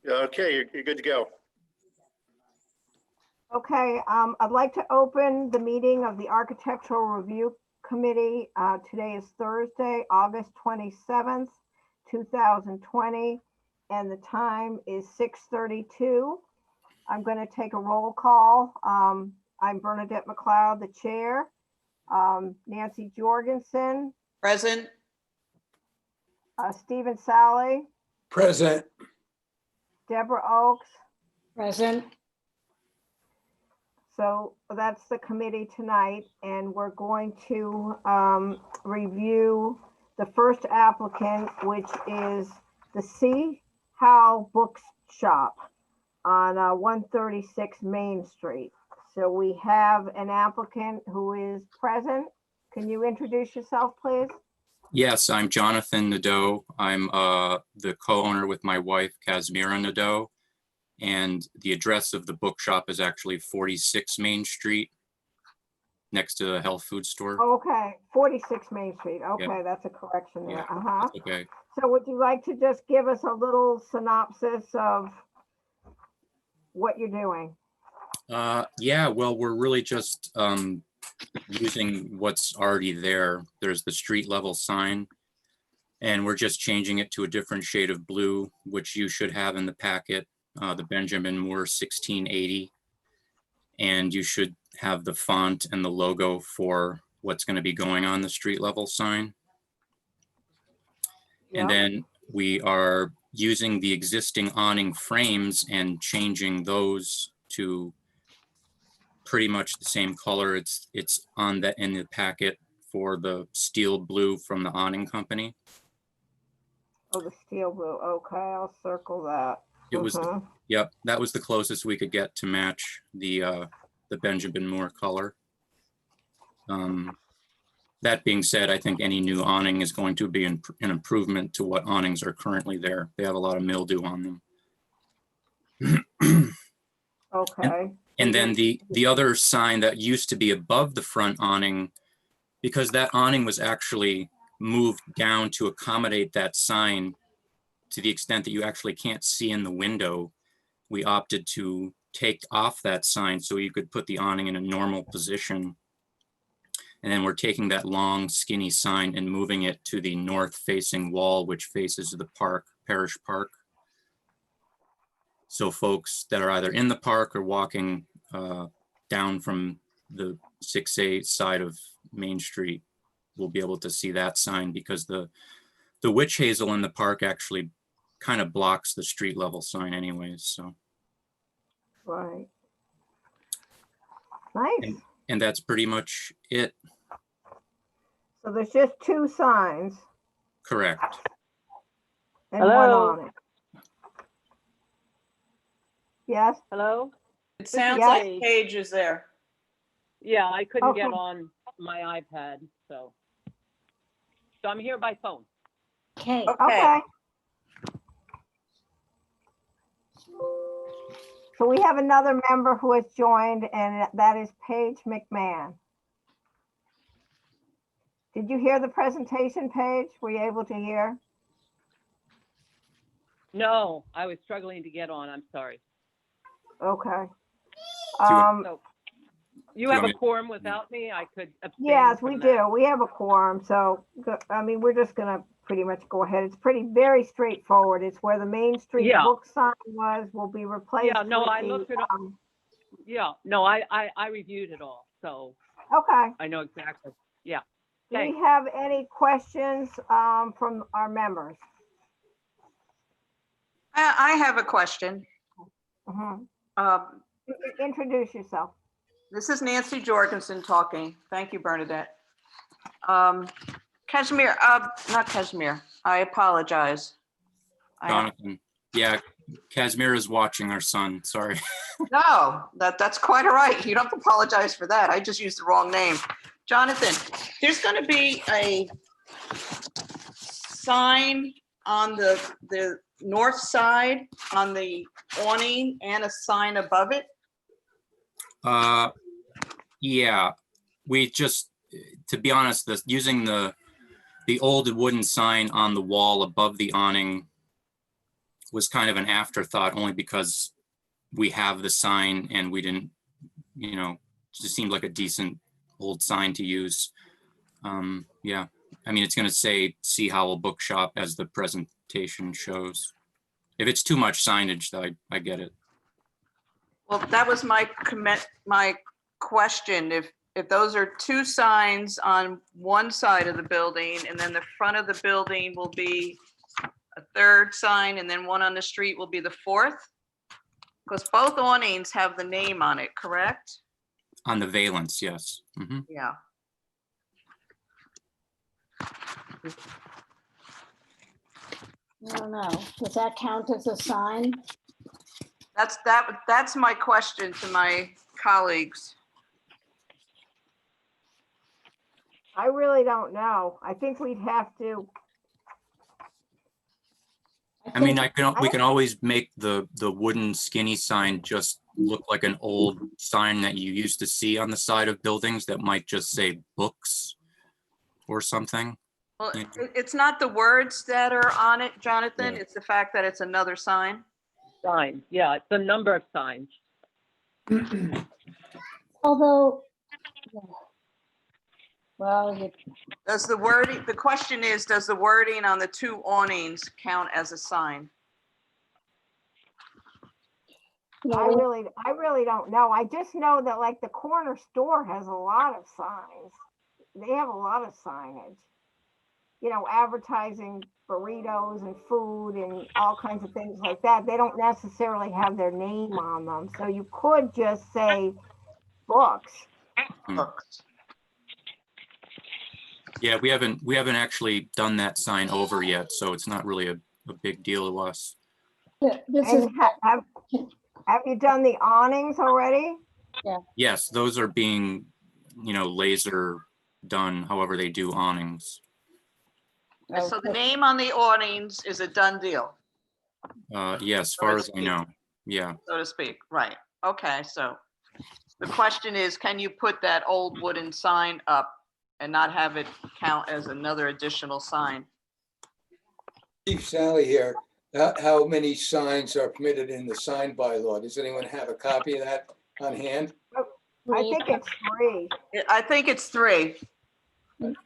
Okay, you're good to go. Okay, I'd like to open the meeting of the Architectural Review Committee. Today is Thursday, August 27th, 2020, and the time is 6:32. I'm going to take a roll call. I'm Bernadette McLeod, the chair. Nancy Jorgensen, Present. Stephen Sally, Present. Deborah Oakes. Present. So that's the committee tonight, and we're going to review the first applicant, which is the C. Howe Bookshop on 136 Main Street. So we have an applicant who is present. Can you introduce yourself, please? Yes, I'm Jonathan Nadeau. I'm the co-owner with my wife, Kazmira Nadeau. And the address of the bookshop is actually 46 Main Street, next to the health food store. Okay, 46 Main Street. Okay, Yeah. That's a correction there. Yeah. Okay. So would you like to just give us a little synopsis of what you're doing? Yeah, well, we're really just using what's already there. There's the street level sign, and we're just changing it to a different shade of blue, which you should have in the packet. The Benjamin Moore 1680, and you should have the font and the logo for what's going to be going on the street level sign. Yeah. And then we are using the existing awning frames and changing those to pretty much the same color. It's on the in the packet for the steel blue from the awning company. Oh, the steel blue. Okay, I'll circle that. It was, yep, that was the closest we could get to match the Benjamin Moore color. That being said, I think any new awning is going to be an improvement to what awnings are currently there. They have a lot of mildew on them. Okay. And then the other sign that used to be above the front awning, because that awning was actually moved down to accommodate that sign to the extent that you actually can't see in the window, we opted to take off that sign so you could put the awning in a normal position. And then we're taking that long skinny sign and moving it to the north facing wall, which faces the park, Parish Park. So folks that are either in the park or walking down from the 6A side of Main Street will be able to see that sign, because the witch hazel in the park actually kind of blocks the street level sign anyways. So Right. Nice. And that's pretty much it. So there's just two signs Correct. and one Hello? on it. Yes? Hello? It sounds Yeah. like Paige is there. Yeah, I couldn't get Okay. on my iPad, so I'm here by phone. Okay. Okay. So we have another member who has joined, and that is Paige McMahon. Did you hear the presentation, Paige? Were you able to hear? No, I was struggling to get on. I'm sorry. Okay. want- So you have want a me- quorum without me? I could abstain. Yes, from we that. do. We have a quorum, so, I mean, we're just gonna pretty much go ahead. It's very straightforward. It's where the Main Street Yeah. book sign was, will be replaced. Yeah, no, with I the, looked it up. Yeah, no, I reviewed it all, so Okay. I know exactly. Yeah. Do we Thanks. have any questions from our members? I have a question. Mhm. Um, Introduce yourself. This is Nancy Jorgensen talking. Thank you, Bernadette. Casimir, not Casimir. I apologize. Jonathan. Yeah, Kazmira is watching our son. Sorry. No, that's quite all right. You don't have to apologize for that. I just used the wrong name. Jonathan, there's going to be a sign on the north side on the awning and a sign above it. Yeah, we just, to be honest, using the old wooden sign on the wall above the awning was kind of an afterthought only because we have the sign and we didn't, you know, just seemed like a decent old sign to use. Yeah, I mean, it's going to say C. Howell Bookshop as the presentation shows. If it's too much signage, though, I get it. Well, that was my question. If those are two signs on one side of the building and then the front of the building will be a third sign and then one on the street will be the fourth? Because both awnings have the name on it, correct? On the valence, yes. Mhm. Yeah. I don't know. Does that count as a sign? That's my question to my colleagues. I really don't know. I think we'd have to, I mean, we can always make the wooden skinny sign just look like an old sign that you used to see on the side of buildings that might just say books or something. Well, Yeah. it's not the words that are on it, Jonathan. Yeah. It's the fact that it's another sign. Signs, yeah, it's a number of signs. Although, well, Does the wording, the question is, does the wording on the two awnings count as a sign? I really don't know. I just know that like the corner store has a lot of signs. They have a lot of signage. You know, advertising burritos and food and all kinds of things like that. They don't necessarily have their name on them. So you could just say books. Books. Yeah, we haven't actually done that sign over yet, so it's not really a big deal to us. this is, And have you done the awnings already? Yes, those are being, you know, laser done, however they do awnings. So the name on the awnings is a done deal, Yeah, as far as I know, yeah. so to speak. Right. Okay, so the question is, can you put that old wooden sign up and not have it count as another additional sign? Chief Sally here. How many signs are permitted in the sign bylaw? Does anyone have a copy of that on hand? I think it's 3. I think it's 3.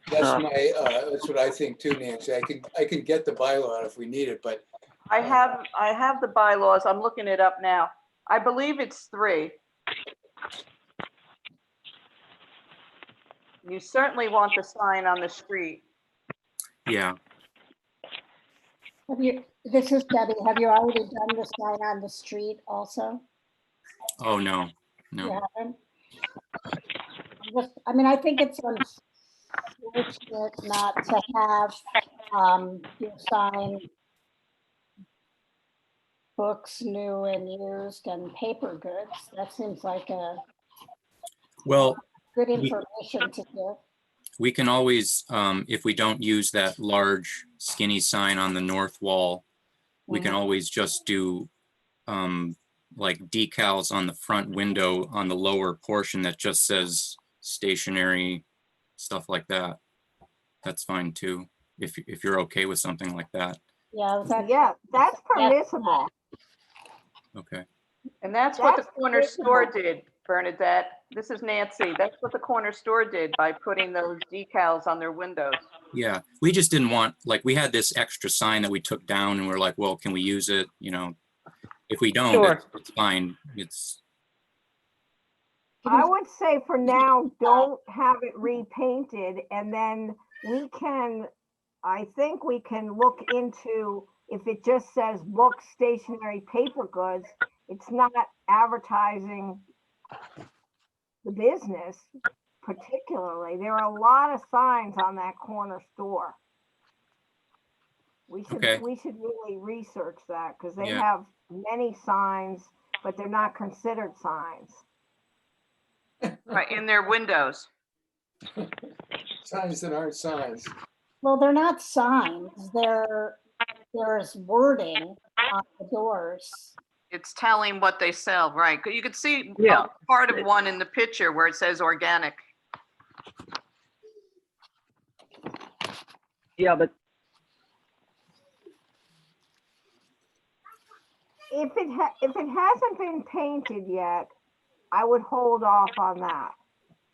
That's what I think too, Nancy. I can get the bylaw if we need it, but I have the bylaws. I'm looking it up now. I believe it's 3. You certainly want the sign on the street. Yeah, this is Debbie. Have you already done the sign on the street also? oh, no, You no. haven't? I mean, I think it's unfortunate not to have your sign books new and used and paper goods. That seems like a Well, good information to give. we can always, if we don't use that large skinny sign on the north wall, we can always just do like decals on the front window on the lower portion that just says stationery, stuff like that. That's fine too, if you're okay with something like that. Yeah, That's permissible. Okay. And that's what the That's corner reasonable. store did, Bernadette. This is Nancy. That's what the corner store did by putting those decals on their windows. Yeah, we just didn't want, like, we had this extra sign that we took down and we're like, well, can we use it? You know, if we don't, Sure. it's fine. It's, I would say for now, don't have it repainted, and then I think we can look into if it just says books, stationery, paper goods, it's not advertising the business particularly. There are a lot of signs on that corner store. We should Okay. really research that because they Yeah. have many signs, but they're not considered signs. Right, in their windows. signs that aren't signs. well, they're not signs. There's wording on the doors. It's telling what they sell, right? You could see Yeah. part of one in the picture where it says organic. Yeah, but if it hasn't been painted yet, I would hold off on that.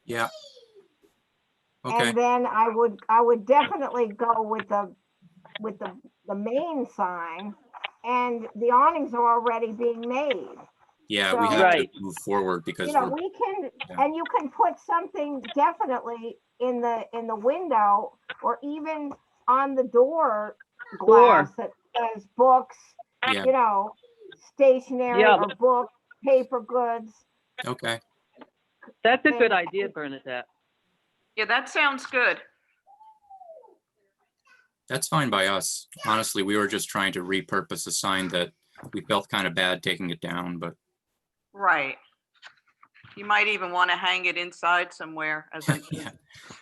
Yeah. Okay, And then I would definitely go with the main sign, and the awnings are already being made. yeah, we So- have to Right. move forward because You know, we're, we can, Yeah. and you can put something definitely in the window or even on the door glass that says books, yeah, you know, stationery Yeah, or books, paper goods. okay, That's a good idea, Bernadette. Yeah, that sounds good. that's fine by us. Honestly, we were just trying to repurpose a sign that we felt kind of bad taking it down, but Right. You might even want to hang it inside somewhere as an, yeah,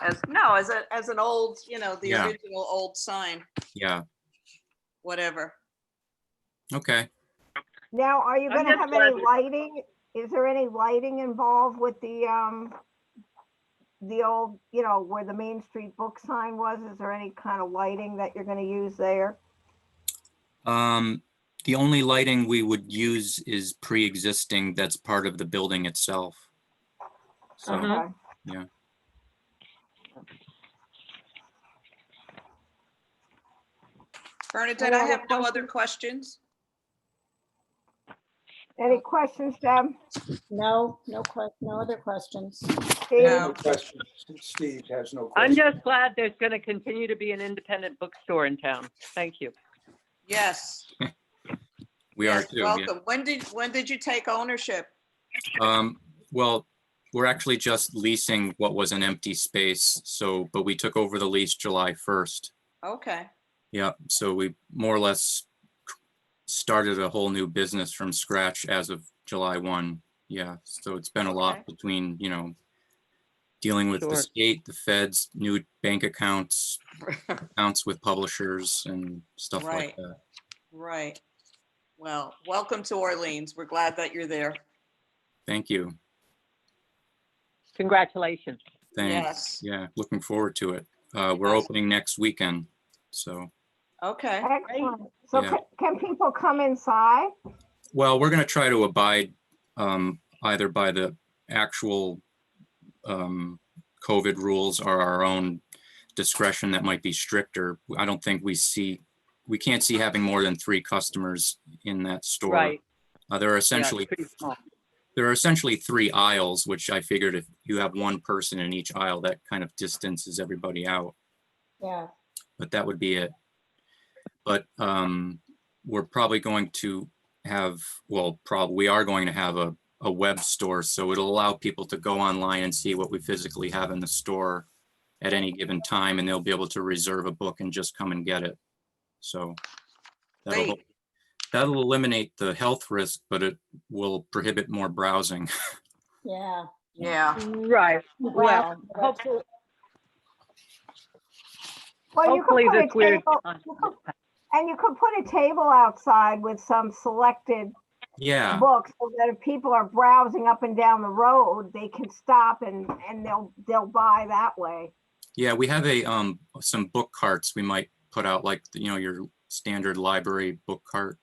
as an old, the Yeah. original old sign, yeah, whatever. okay. Now, are you I'm gonna just have glad any that- lighting? Is there any lighting involved with the old, you know, where the Main Street book sign was? Is there any kind of lighting that you're gonna use there? The only lighting we would use is pre-existing that's part of the building itself. So, Mhm. Okay. yeah, Bernadette, I have no other questions. Any questions, Deb? No other questions. Steve? No. No questions. Steve has no I'm questions. just glad there's going to continue to be an independent bookstore in town. Thank you. Yes. we are Yes, too, yeah. welcome. When did you take ownership? Well, we're actually just leasing what was an empty space. So, but we took over the lease July 1st. Okay. Yeah. So we more or less started a whole new business from scratch as of July 1. Yeah. So it's been a lot Okay. between, dealing with the Sure. state, the feds, new bank accounts, accounts with publishers and stuff like Right. that. Right. Well, welcome to Orleans. We're glad that you're there. Thank you. Congratulations. Thanks. Yes. Yeah. Looking forward to it. We're Yes. opening next weekend. So. Okay. Excellent. So Yeah. can people come inside? Well, we're going to try to abide either by the actual COVID rules or our own discretion that might be stricter. I don't think we can't see having more than 3 customers in that store. Right. There are Yeah, it's essentially pretty small. 3 aisles, which I figured if you have one person in each aisle, that kind of distances everybody out. Yeah, But that would be it. But we're probably going to have, we are going to have a web store. So it'll allow people to go online and see what we physically have in the store at any given time, and they'll be able to reserve a book and just come and get it. So Great. that'll eliminate the health risk, but it will prohibit more browsing. yeah. Yeah. Right. Well, hopefully, Well, you hopefully could put a this weird. table, and you could put a table outside with some selected Yeah, books so that if people are browsing up and down the road, they can stop and they'll buy that way. yeah, we have some book carts we might put out, like your standard library book cart,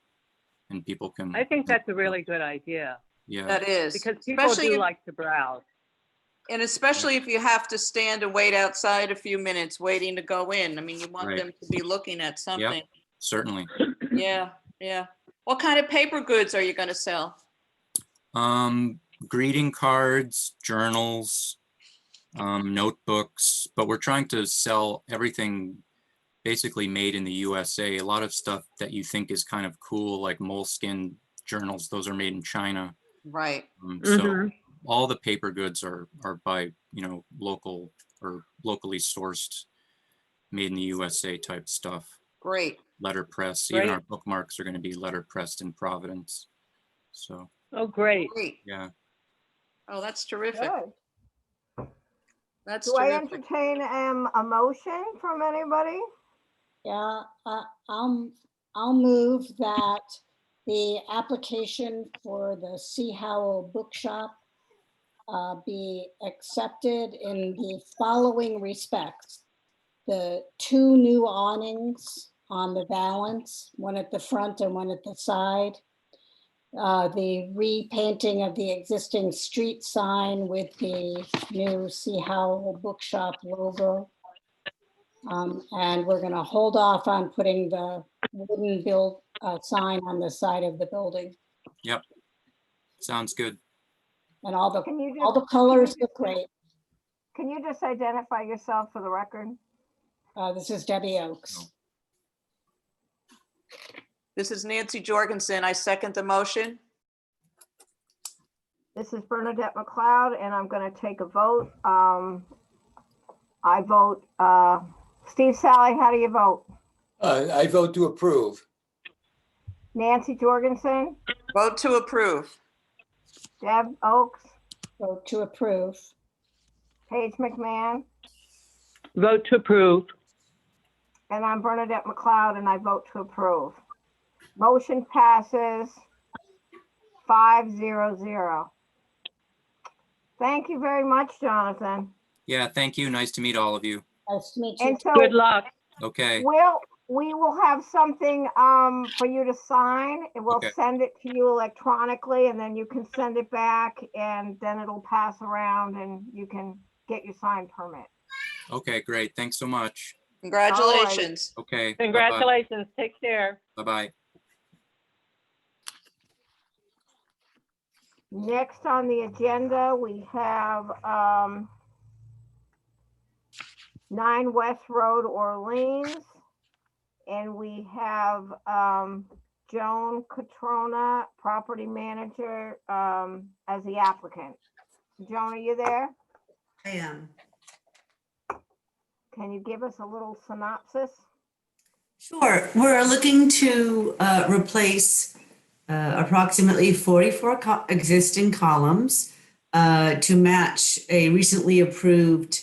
and people can. I think that's a really good idea Yeah, That is. because people Especially do if- like to browse. And especially if you have to stand and wait outside a few minutes waiting to go in. I mean, you want Right. them to be looking at something. certainly. Yeah, yeah. What kind of paper goods are you going to sell? Greeting cards, journals, notebooks, but we're trying to sell everything basically made in the USA. A lot of stuff that you think is kind of cool, like moleskin journals, those are made in China. Right. So Mhm. all the paper goods are by, local or locally sourced, made in the USA type stuff. Great. Letterpress, even Great. our bookmarks are going to be letterpressed in Providence. So, Oh, great. Great. yeah. Oh, that's terrific. Good. That's Do I terrific. entertain a motion from anybody? Yeah, I'll move that the application for the C. Howell Bookshop be accepted in the following respects. The 2 new awnings on the valance, one at the front and one at the side. the repainting of the existing street sign with the new C. Howell Bookshop logo. And we're gonna hold off on putting the wooden sign on the side of the building. Sounds good. And all the Can you colors just- look great. Can you just identify yourself for the record? This is Debbie Oakes. This is Nancy Jorgensen. I second the motion. This is Bernadette McLeod, and I'm going to take a vote. I vote, Steve Sally, how do you vote? I vote to approve. Nancy Jorgensen, Vote to approve. Deb Oakes, Vote to approve. Paige McMahon, Vote to approve. and I'm Bernadette McLeod, and I vote to approve. Motion passes 5-0-0. Thank you very much, Jonathan. Yeah, thank you. Nice to meet all of you. Nice to meet you. And so Good luck. Okay, we will have something for you to sign. We'll Okay. send it to you electronically, and then you can send it back, and then it'll pass around, and you can get your sign permit. okay, great. Thanks so much. Congratulations. Okay. Congratulations. Take care. Bye-bye. Next on the agenda, we have 9 West Road, Orleans. And we have Joan Catrona, property manager, as the applicant. Joan, are you there? I am. Can you give us a little synopsis? Sure. We're looking to replace approximately 44 existing columns to match a recently approved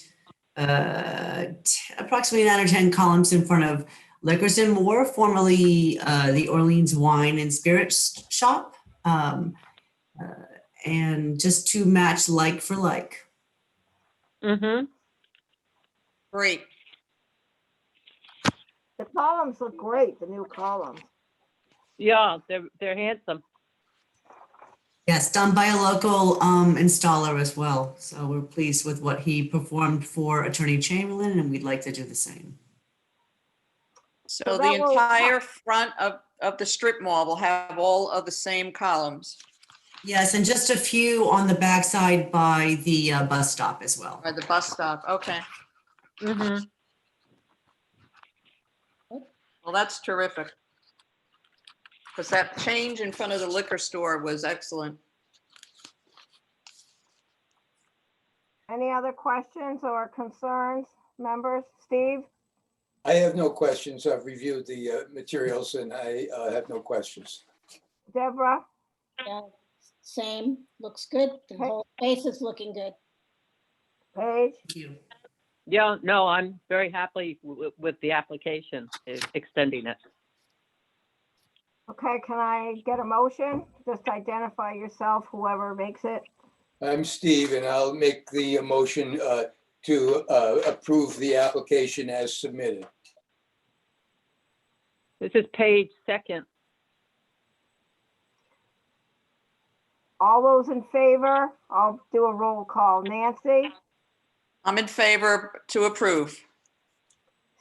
approximately 9 or 10 columns in front of Liquors and More, formerly the Orleans Wine and Spirits Shop, and just to match like for like. Mm-hmm. Great. The columns look great, the new columns. Yeah, they're handsome. Yes, done by a local installer as well. So we're pleased with what he performed for Attorney Chamberlain, and we'd like to do the same. So So the that will- entire front of the strip mall will have all of the same columns Yes, and just a few on the backside by the bus stop as well. by the bus stop. Okay. Mm-hmm. Well, that's terrific. Because that change in front of the liquor store was excellent. Any other questions or concerns, members? Steve? I have no questions. I've reviewed the materials and I have no questions. Deborah? Yeah, same, looks good. The Okay. whole space is looking good. Paige? Thank you. Yeah, no, I'm very happy with the application, extending it. Okay, can I get a motion? Just identify yourself, whoever makes it. I'm Steve and I'll make the motion to approve the application as submitted. This is Paige, second. All those in favor? I'll do a roll call. Nancy? I'm in favor to approve.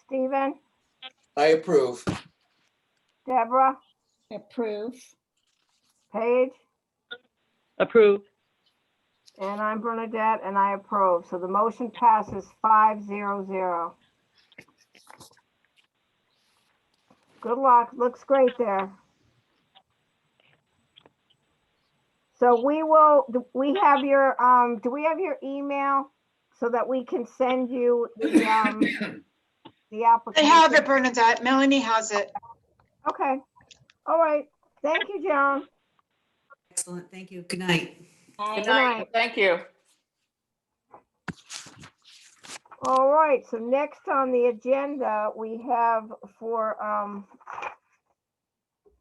Stephen? I approve. Deborah? Approve. Paige? Approve. And I'm Bernadette, and I approve. So the motion passes 5-0-0. Good luck. Looks great there. So do we have your email so that we can send you the I application? have it, Bernadette. Melanie has it. Okay. All right. Thank you, Joan. Excellent. Thank you. Good night. Good Good night. night. Thank you. All right, so next on the agenda, we have for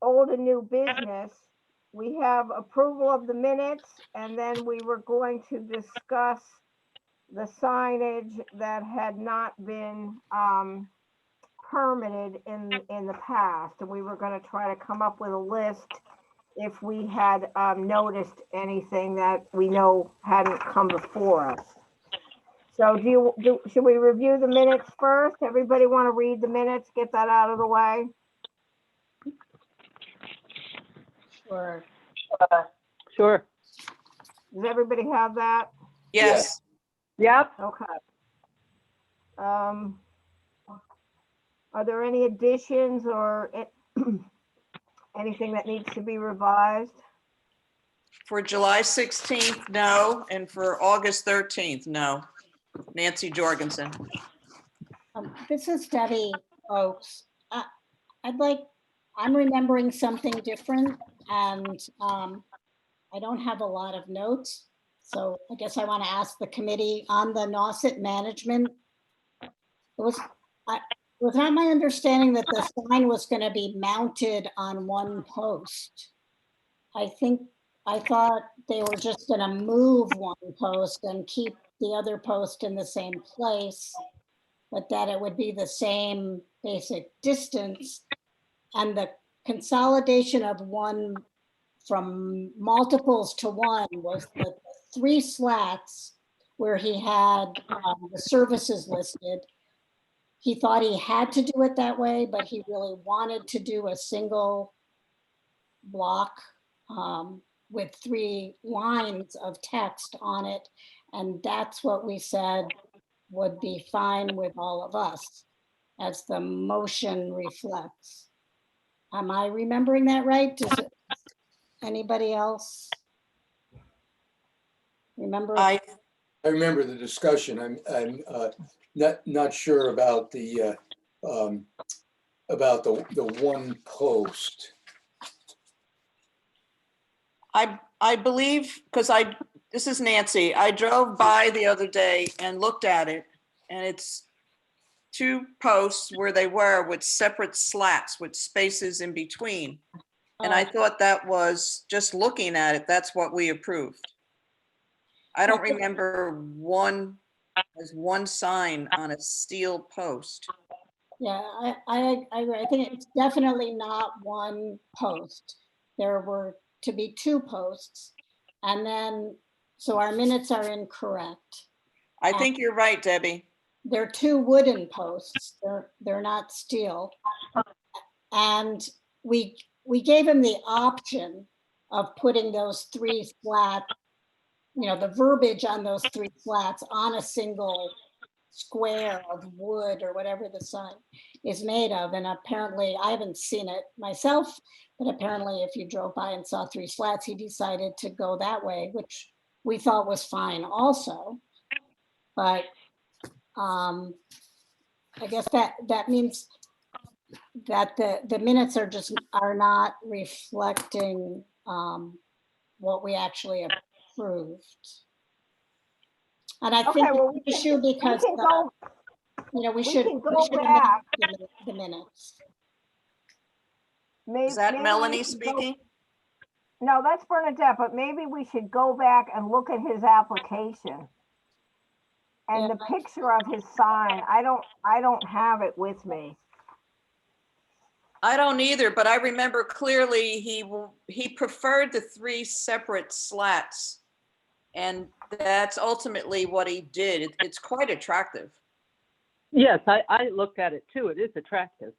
old and new business, we have approval of the minutes, and then we were going to discuss the signage that had not been permitted in the past, and we were going to try to come up with a list if we had noticed anything that we know hadn't come before us. So should we review the minutes first? Everybody want to read the minutes, get that out of the way? Sure. Sure. Does everybody have that? Yes, Yep. Okay. Are there any additions or anything that needs to be revised? for July 16th, no, and for August 13th, no. Nancy Jorgensen. This is Debbie Oaks. I'm remembering something different and I don't have a lot of notes. So I guess I want to ask the committee on the Nauset management. It was not my understanding that the sign was going to be mounted on one post. I thought they were just going to move one post and keep the other post in the same place, but that it would be the same basic distance. And the consolidation of one from multiples to one was the 3 slats where he had the services listed. He thought he had to do it that way, but he really wanted to do a single block with 3 lines of text on it. And that's what we said would be fine with all of us as the motion reflects. Am I remembering that right? Does anybody else remember? I remember the discussion. I'm not sure about the one post. I believe, because this is Nancy, I drove by the other day and looked at it, and it's 2 posts where they were with separate slats with spaces in between. And I thought that was, just looking at it, that's what we approved. I don't remember one sign on a steel post. Yeah, I think it's definitely not one post. There were to be 2 posts. And then, so our minutes are incorrect. I think you're right, Debbie. They're 2 wooden posts. They're not steel. And we gave him the option of putting those 3 slats, the verbiage on those 3 slats on a single square of wood or whatever the sign is made of. And apparently, I haven't seen it myself, but apparently if you drove by and saw 3 slats, he decided to go that way, which we thought was fine also. But I guess that means that the minutes are not reflecting what we actually approved. And I think well, the issue because we should amend the minutes. Is that Melanie speaking? No, that's Bernadette, but maybe we should go back and look at his application. And the picture of his sign, I don't have it with me. I don't either, but I remember clearly he preferred the 3 separate slats. And that's ultimately what he did. It's quite attractive. Yes, I looked at it too. It is attractive.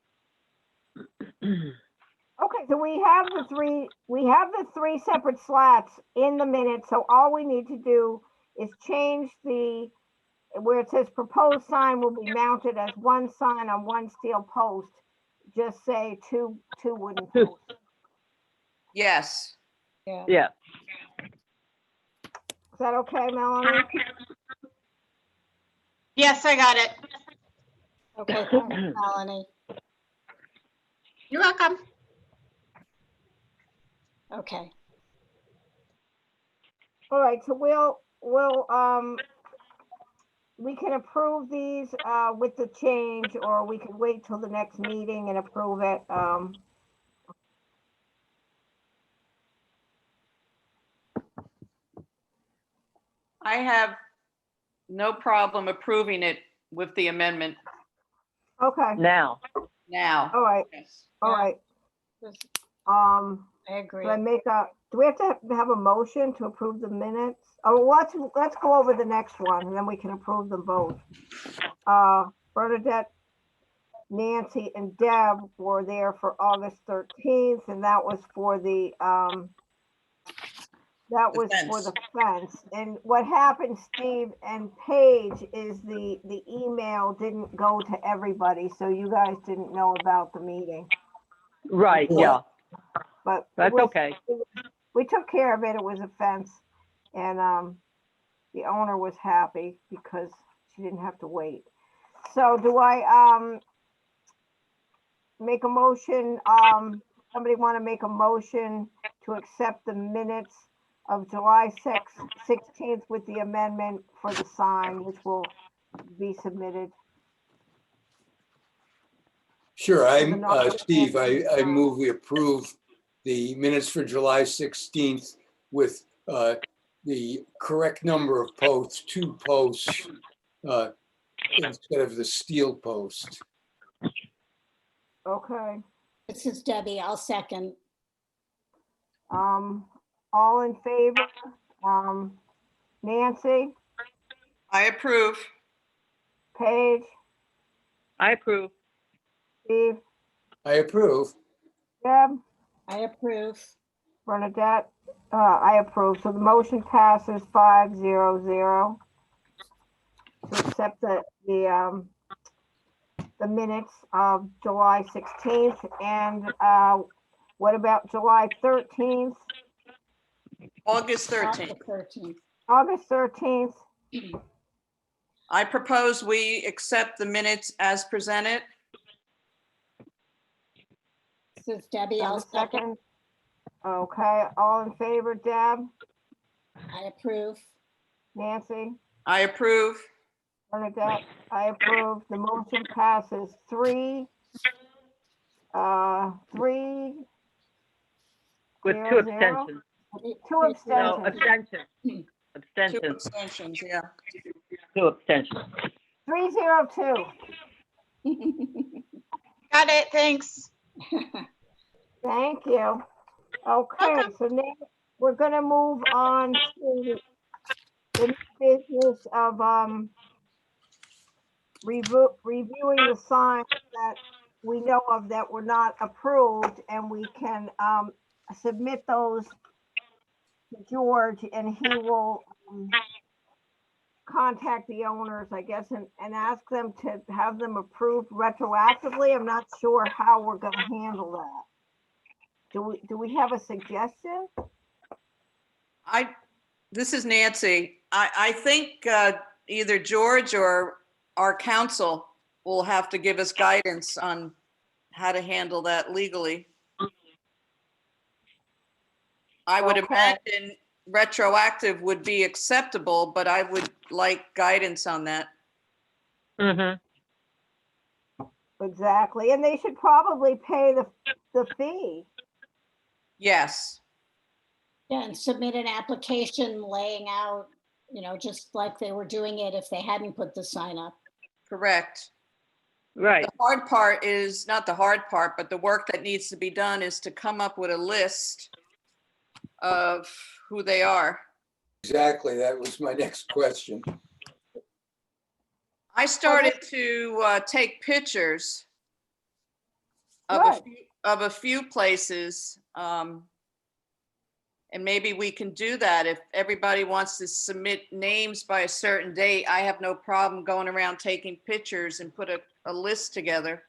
Okay, so we have the 3 separate slats in the minutes. So all we need to do is change where it says proposed sign will be mounted as one sign on one steel post. Just say two wooden posts. Yes. Yeah. Is that okay, Melanie? Yes, I got it. Okay, thanks, Melanie. You're welcome. Okay. All right, so we can approve these with the change, or we can wait till the next meeting and approve it. I have no problem approving it with the amendment Okay, Now. now. all right, Yes. all Yeah. right. I agree. Do we have to have a motion to approve the minutes? Oh, let's go over the next one and then we can approve them both. Bernadette, Nancy and Deb were there for August 13th, and that was for the fence. And what happened, Steve and Paige, is the email didn't go to everybody, so you guys didn't know about the meeting. Right, yeah, But it that's was- okay. we took care of it. It was a fence, and the owner was happy because she didn't have to wait. So do I make a motion? Somebody want to make a motion to accept the minutes of July 16th with the amendment for the sign, which will be submitted? Sure, the Steve, I move we approve the minutes for July 16th with the correct number of posts, 2 posts instead of the steel post. Okay. This is Debbie. I'll second. All in favor? Nancy, I approve. Paige, I approve. Steve, I approve. Deb, I approve. Bernadette, I approve. So the motion passes 5-0-0 to accept the minutes of July 16th. And what about July 13th? August 13th. August 13th. August 13th, I propose we accept the minutes as presented. This is Debbie. have I'll a second. second. Okay, all in favor, Deb, I approve. Nancy, I approve. Bernadette, I approve. The motion passes 3. With 2 0-0. abstentions. 2 No, abstentions. abstention. 2 Abstention, abstentions, yeah. 2 abstentions. 3-0-2. Got it, thanks. Thank you. Okay, Welcome. so now we're gonna move on to the new business of reviewing the signs that we know of that were not approved, and we can submit those to George, and he will contact the owners, I guess, and ask them to have them approved retroactively. I'm not sure how we're gonna handle that. Do we have a suggestion? This is Nancy. I think either George or our counsel will have to give us guidance on how to handle that legally. I would Okay. imagine retroactive would be acceptable, but I would like guidance on that. Mm-hmm. Exactly, and they should probably pay the fee. Yes, Yeah, and submit an application laying out, just like they were doing it if they hadn't put the sign up. correct. Right, The hard part is, not the hard part, but the work that needs to be done is to come up with a list of who they are. Exactly, that was my next question. I started to take pictures Good. of a few places. And maybe we can do that if everybody wants to submit names by a certain date. I have no problem going around taking pictures and put a list together.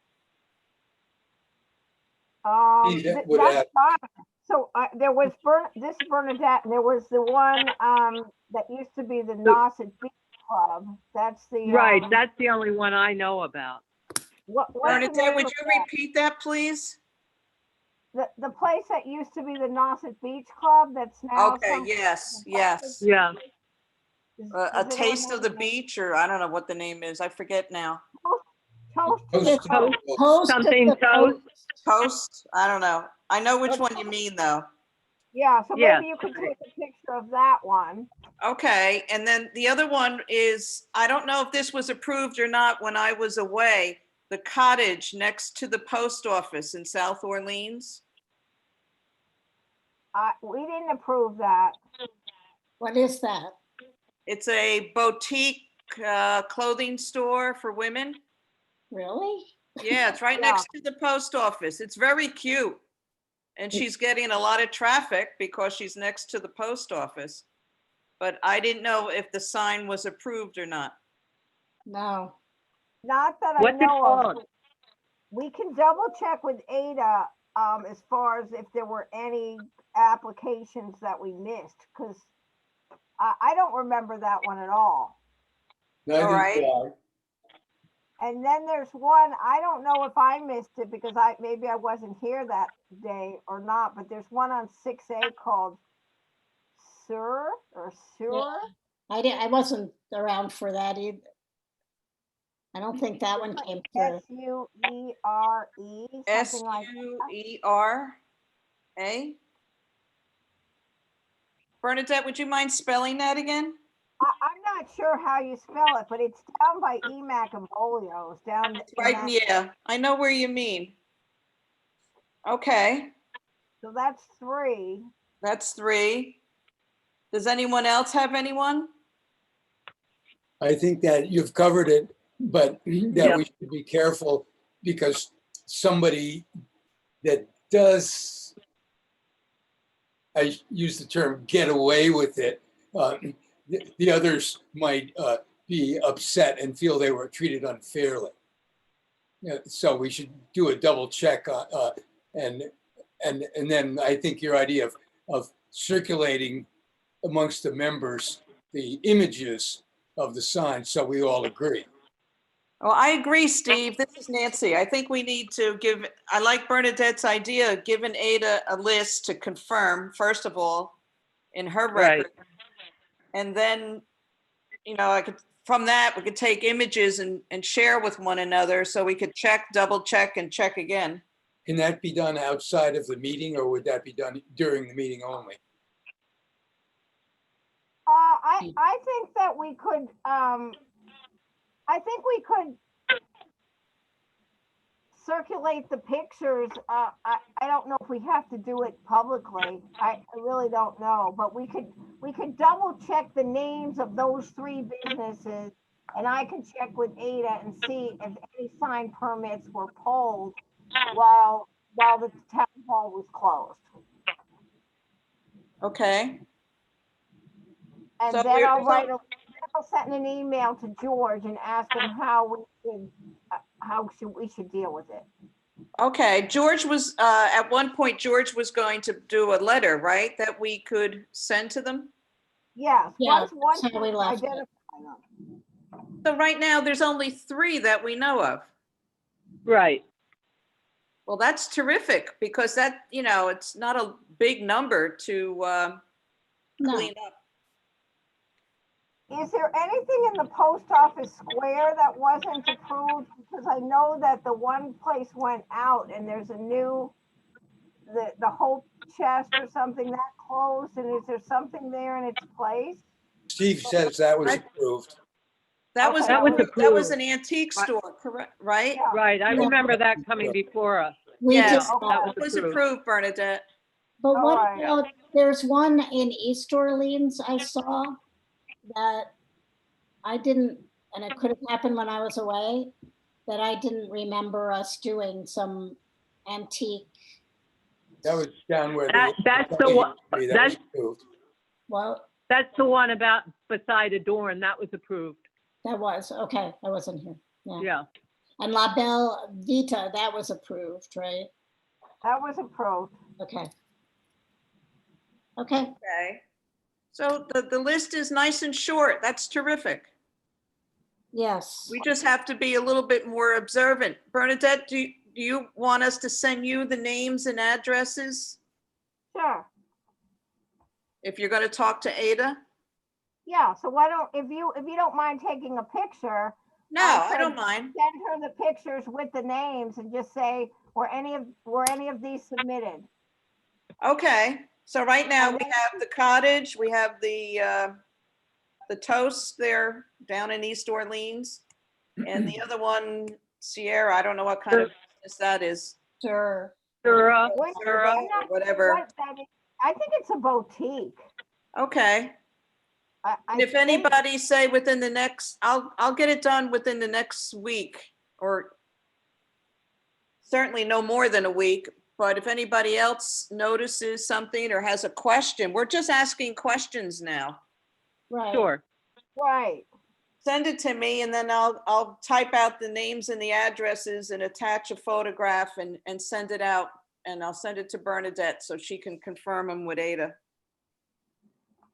Steve, would That's add- fine. So there was this Bernadette, and there was the one that used to be the Nauset Beach Club. That's the right, that's the only one I know about. what's the Bernadette, name would of you that? repeat that, please? The place that used to be the Nauset Beach Club that's now Okay, some- yes, yes. Yeah, Does A anyone taste have of the a name? beach, or I don't know what the name is. I forget now. Toast. Toast. Post Something the toast. Toast? I don't know. I know which one you mean, though. Yeah, so Yeah. maybe you could take a picture of that one. Okay, and then the other one is, I don't know if this was approved or not when I was away, the cottage next to the post office in South Orleans. We didn't approve that. What is that? It's a boutique clothing store for women. Really? Yeah, it's right Yeah. next to the post office. It's very cute. And she's getting a lot of traffic because she's next to the post office. But I didn't know if the sign was approved or not. No. Not that I What's it know of. called? We can double check with Ada, as far as if there were any applications that we missed, because I don't remember that one at all. Neither right. do I. And then there's one, I don't know if I missed it because maybe I wasn't here that day or not, but there's one on 6A called Sur or Sur. I wasn't around for that either. I don't think that one came through. SUERE, something like that. SUERA? Bernadette, would you mind spelling that again? I'm not sure how you spell it, but it's down by Emac and Polio's down. Right, yeah, I know where you mean. Okay, So that's 3. that's 3. Does anyone else have anyone? I think that you've covered it, but that Yep. we should be careful because somebody that does, I use the term get away with it, the others might be upset and feel they were treated unfairly. Yeah, so we should do a double check and then I think your idea of circulating amongst the members the images of the sign so we all agree. Well, I agree, Steve. This is Nancy. I think we need to I like Bernadette's idea of giving Ada a list to confirm, first of all, in her Right. record. And then, from that, we could take images and share with one another so we could check, double check, and check again. Can that be done outside of the meeting or would that be done during the meeting only? I think that we could, circulate the pictures. I don't know if we have to do it publicly. I really don't know, but we could double check the names of those 3 businesses. And I can check with Ada and see if any sign permits were pulled while the town hall was closed. Okay. And So then we're- I'll send an email to George and ask him how we should deal with it. Okay, George was, at one point, George was going to do a letter, right, that we could send to them? Yes. Yeah, once that's how we left it. identify them. So right now, there's only 3 that we know of. Right. Well, that's terrific because that, it's not a big number to No. clean up. Is there anything in the post office square that wasn't approved? Because I know that the one place went out and there's a new, the whole chest or something that closed, and is there something there in its place? Steve says that was approved. That was, Okay. That was that was approved. an antique store, correct, right? Yeah. Right. I Yeah. remember that coming before us. We Yeah, just, okay. That It was was approved. approved, Bernadette. but what Alright. about, there's one in East Orleans I saw that I didn't, and it could have happened when I was away, that I didn't remember us doing some antique. That was down where That's the one. that was That's approved. Well, that's the one about beside a door, and that was approved. that was, okay, I wasn't here. Yeah. Yeah. And La Belle Vita, that was approved, right? That was approved. Okay. Okay, Okay. So the list is nice and short. That's terrific. yes. We just have to be a little bit more observant. Bernadette, do you want us to send you the names and addresses Sure. if you're going to talk to Ada? Yeah, so why don't, if you don't mind taking a picture, No, I don't mind. send her the pictures with the names and just say, were any of these submitted? Okay. So right now we have the cottage, we have the toast there down in East Orleans. And the other one, Sierra, I don't know what kind of business that is. Sure. Sure. What- Sierra I'm not or whatever. What that is I think it's a boutique. Okay. I And if think- anybody say within the next, I'll get it done within the next week, or certainly no more than a week. But if anybody else notices something or has a question, we're just asking questions now. Right. Sure. Right. Send it to me and then I'll type out the names and the addresses and attach a photograph and send it out. And I'll send it to Bernadette so she can confirm them with Ada.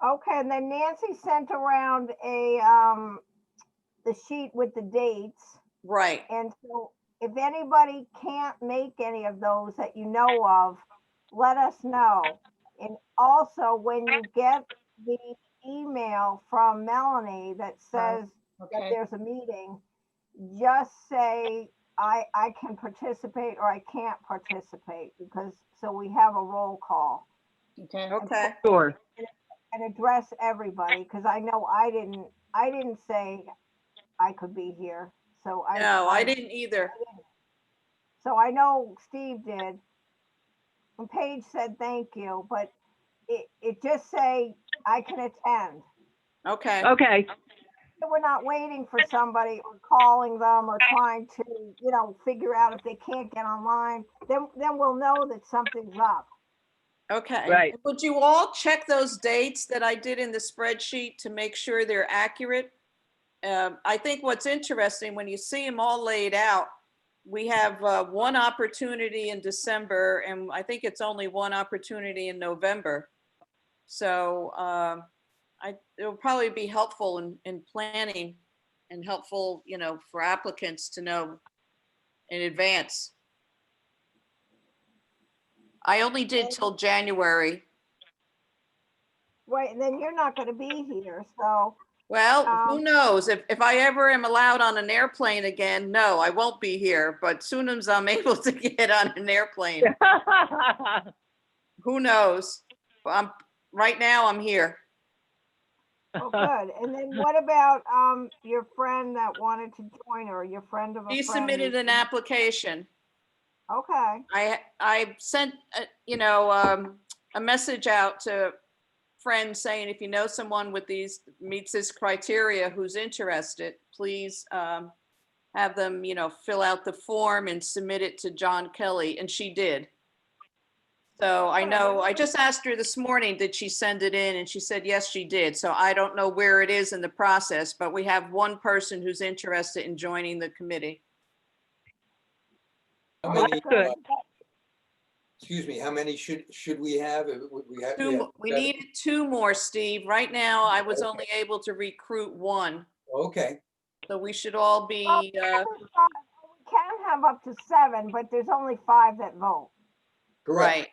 Okay, and then Nancy sent around the sheet with the dates. Right. And so if anybody can't make any of those that you know of, let us know. And also, when you get the email from Melanie that says that Okay. there's a meeting, just say, I can participate or I can't participate, because, so we have a roll call Okay. Okay. Sure. and address everybody, because I know I didn't say I could be here. So No, I didn't either. So I know Steve did. And Paige said thank you, but it just say I can attend. Okay. Okay. We're not waiting for somebody or calling them or trying to, figure out if they can't get online. Then we'll know that something's up. Okay. Right. Would you all check those dates that I did in the spreadsheet to make sure they're accurate? I think what's interesting, when you see them all laid out, we have one opportunity in December, and I think it's only one opportunity in November. So it'll probably be helpful in planning and helpful, for applicants to know in advance. I only did till January. Right, and then you're not gonna be here, so, Well, who knows? If I ever am allowed on an airplane again, no, I won't be here. But soon as I'm able to get on an airplane, who knows? Right now I'm here. oh, good. And then what about, your friend that wanted to join, or your friend of a She friend? submitted an application. Okay, I sent, a message out to friends saying, if you know someone with meets this criteria who's interested, please have them, fill out the form and submit it to John Kelly, and she did. So I know, I just asked her this morning, did she send it in? And she said, yes, she did. So I don't know where it is in the process, but we have one person who's interested in joining the committee. How Well, many, that's good. excuse me, how many should we have? We have, We needed two more, Steve. Right now, I was only able to recruit one. Okay, So we should all be, we can have up to 7, but there's only 5 that vote. correct. right.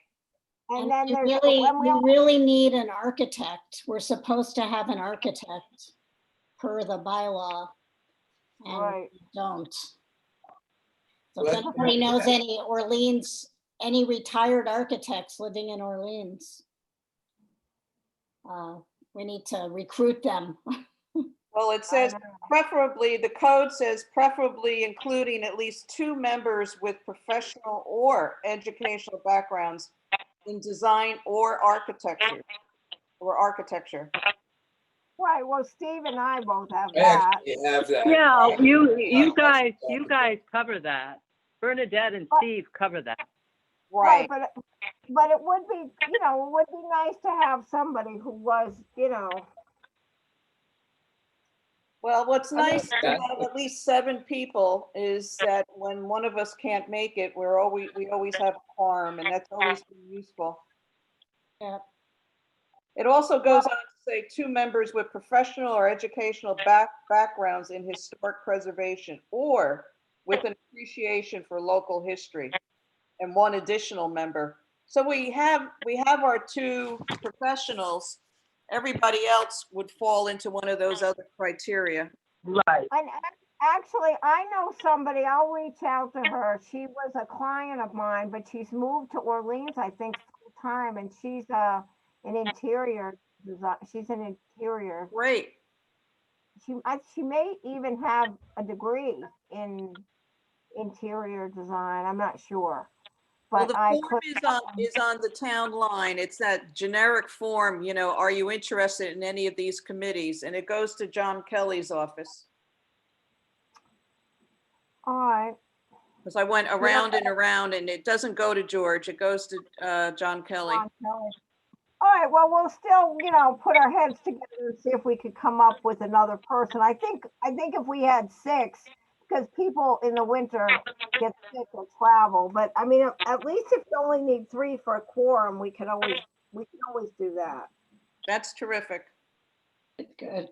And then we there's, really, when we really need an architect. We're supposed to have an architect per the bylaw. And right, we don't. So Well, if anybody knows any retired architects living in Orleans, we need to recruit them. Well, it I says know. preferably, the code says preferably including at least 2 members with professional or educational backgrounds in design or architecture. Right, well, Steve and I both have I that. actually have that. Yeah, you I- guys cover that. Bernadette and Steve cover that. Right. But it would be, it would be nice to have somebody who was, Well, what's I mean- nice to have at least 7 people is that when one of us can't make it, we always have a quorum, and that's always been useful. Yeah. It also goes on to say 2 members with professional or educational backgrounds in historic preservation or with an appreciation for local history, and 1 additional member. So we have our 2 professionals. Everybody else would fall into one of those other criteria. Right. and actually, I know somebody, I'll reach out to her. She was a client of mine, but she's moved to Orleans, I think, full time, and she's an interior design, she's an interior. Great. She may even have a degree in interior design, I'm not sure. Well, but the I form could. is on the town line. It's that generic form, you know, are you interested in any of these committees? And it goes to John Kelly's office. All right. Because I went around and around and it doesn't go to George, it goes to John Kelly. John Kelly. All right, well, we'll still, put our heads together and see if we could come up with another person. I think if we had 6, because people in the winter get sick or travel, but I mean, at least if you only need 3 for a quorum, we can always do that. That's terrific. Good.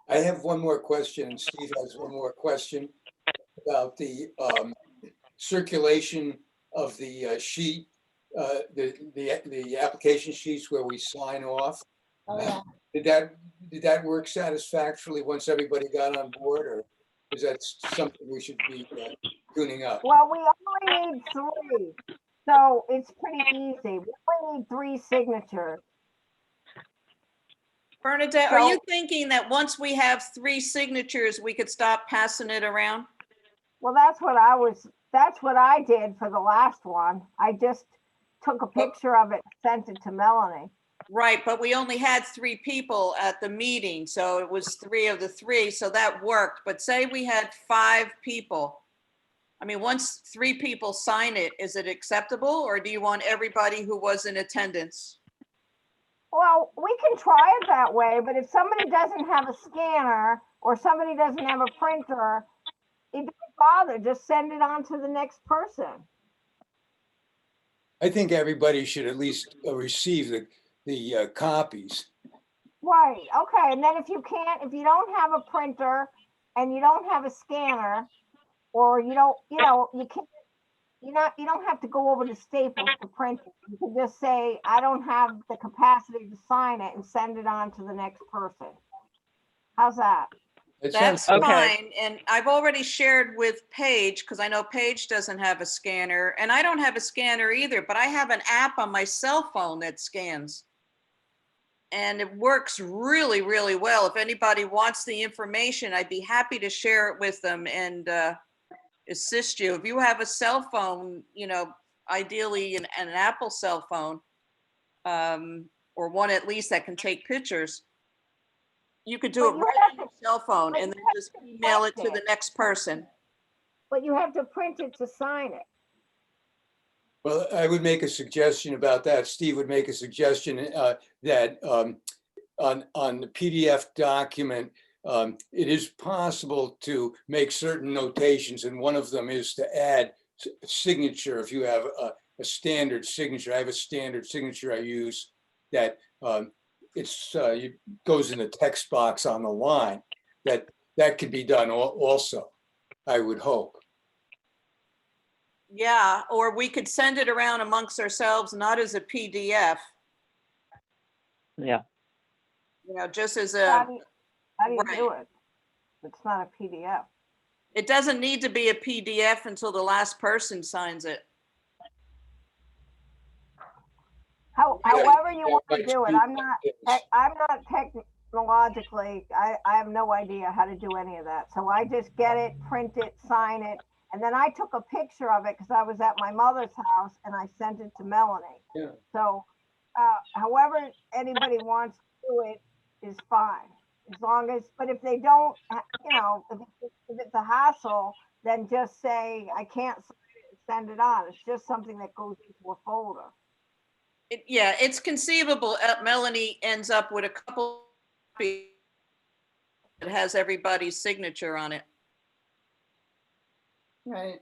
I have one more question, and Steve has one more question about the circulation of the sheet, the application sheets where we sign off. Oh, yeah. Did that work satisfactorily once everybody got on board, or is that something we should be tuning up? Well, we only need 3, so it's pretty easy. We only need 3 signatures. Bernadette, are So- you thinking that once we have 3 signatures, we could stop passing it around? Well, that's what I did for the last one. I just took a picture of it, and sent it to Melanie. Right, but we only had 3 people at the meeting, so it was 3 of the 3, so that worked. But say we had 5 people. I mean, once 3 people sign it, is it acceptable, or do you want everybody who was in attendance? Well, we can try it that way, but if somebody doesn't have a scanner or somebody doesn't have a printer, it doesn't bother, just send it on to the next person. I think everybody should at least receive the copies. Right, okay, and then if you don't have a printer and you don't have a scanner, or you don't have to go over to Staples to print it. You can just say, I don't have the capacity to sign it, and send it on to the next person. How's that? It That's sounds- Okay. fine, and I've already shared with Paige, because I know Paige doesn't have a scanner, and I don't have a scanner either, but I have an app on my cell phone that scans. And it works really, really well. If anybody wants the information, I'd be happy to share it with them and assist you. If you have a cell phone, ideally an Apple cell phone, or one at least that can take pictures, you could do But it you right have on your cell phone and then just email it to the next person. But you have to print it to sign it. Well, I would make a suggestion about that. Steve would make a suggestion that on the PDF document, it is possible to make certain notations, and one of them is to add signature. If you have a standard signature, I have a standard signature I use that it goes in the text box on the line. That could be done also, I would hope. Yeah, or we could send it around amongst ourselves, not as a PDF, Yeah. just as How a, do you right. do it? It's not a PDF. it doesn't need to be a PDF until the last person signs it. However you want to Like do it. Steve- I'm not technologically, I have no idea how to do any of that. So I just get it, print it, sign it. And then I took a picture of it because I was at my mother's house and I sent it to Melanie. Yeah. So however anybody wants to do it is fine. As long as, but if they don't, if it's a hassle, then just say, I can't sign it and send it on. It's just something that goes into a folder. Yeah, it's conceivable Melanie ends up with a couple that has everybody's signature on it. Right.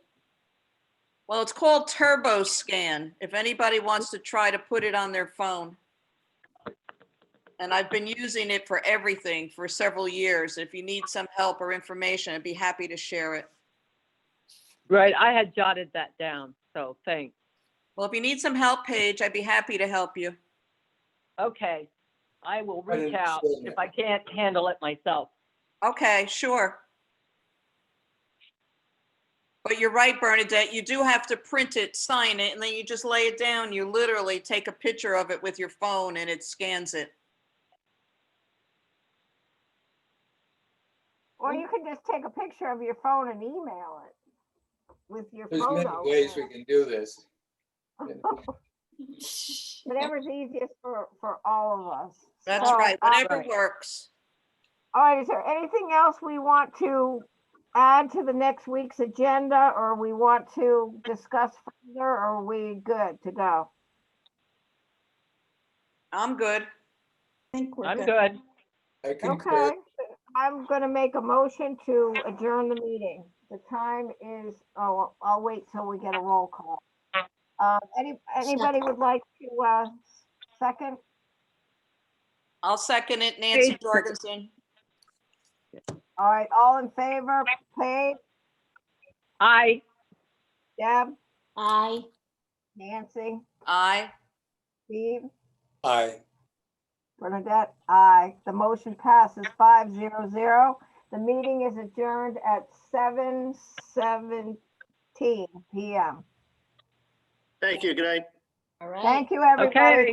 Well, it's called Turbo Scan, if anybody wants to try to put it on their phone. And I've been using it for everything for several years. If you need some help or information, I'd be happy to share it. Right. I had jotted that down. So thanks. Well, if you need some help, Paige, I'd be happy to help you. Okay. I will I reach out understand if that. I can't handle it myself. Okay, sure. But you're right, Bernadette, you do have to print it, sign it, and then you just lay it down. You literally take a picture of it with your phone and it scans it. Or you can just take a picture of your phone and email it. with your There's many photo. ways we can do this. Whatever's easiest for all of us. That's So, right, whatever Right. works. All right, is there anything else we want to add to the next week's agenda, or we want to discuss further, or are we good to go? I'm good. I'm good. I concur. Okay, I'm gonna make a motion to adjourn the meeting. The time is, oh, I'll wait till we get a roll call. Anybody would like to, second? I'll second it, Nancy Jorgensen. All right, all in favor, Paige, Aye. Deb, Aye. Nancy, Aye. Steve, Aye. Bernadette, aye. The motion passes 500. The meeting is adjourned at 7:17 PM. Thank you. Good night. All right. Thank you, everybody. Okay.